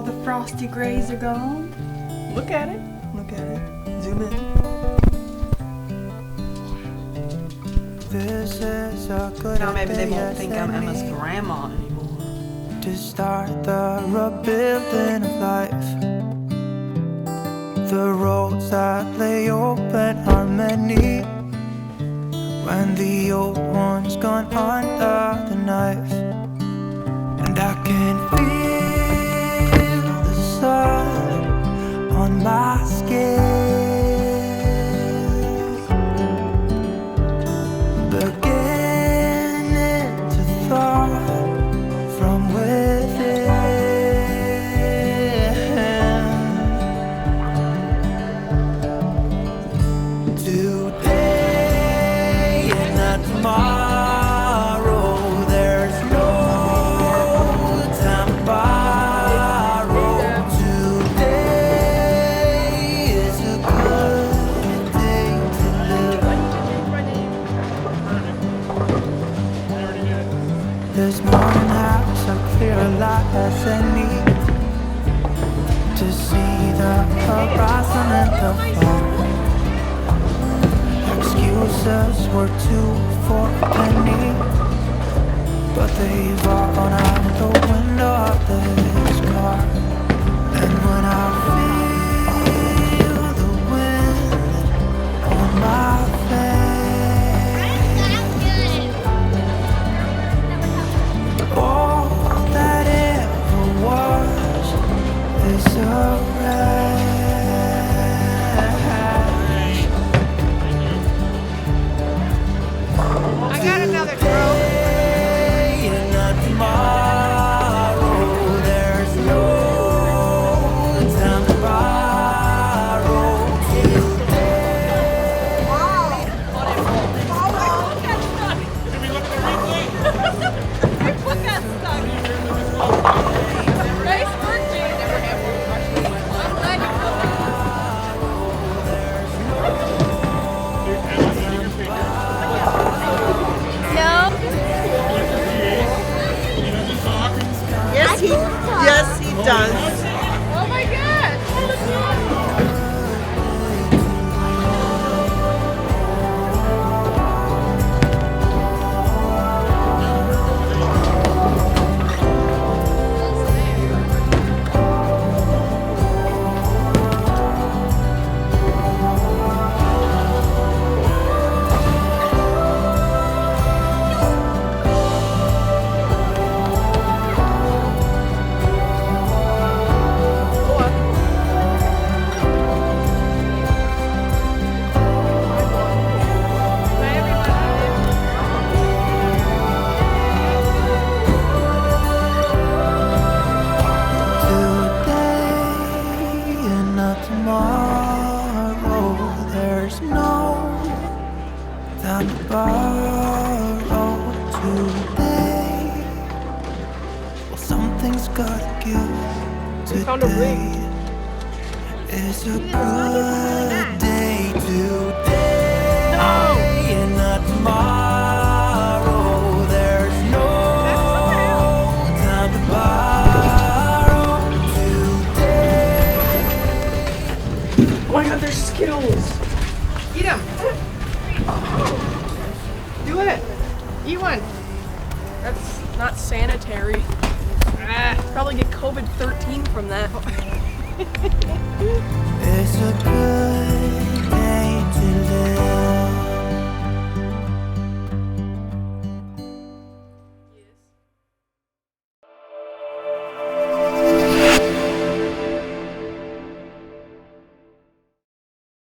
the frosty grays are gone. Look at it. Look at it. Zoom in. This is a good Now maybe they won't think I'm Emma's grandma anymore. To start the rebuilding of life. The roads that lay open are many. When the old one's gone under the knife, and I can feel the sun on my skin, beginning to thaw from within. Today and not tomorrow, there's no time to borrow. Today is a good day to live. This morning has a clear light as any to see the horizon and the fall. Excuses were 2 for a penny, but they've all gone out the window of this car. And when I feel the wind on my face, all that ever was is a wreck. Today and not tomorrow, there's no time to borrow. Yes, he does. Oh my God! Tomorrow, there's no time to borrow. Today, well, something's gotta give. Today is a good day. Today and not tomorrow, there's no time to borrow. Oh my God, there's Skittles. Eat them. Do it. Eat one. That's not sanitary. Probably get COVID-13 from that. It's a good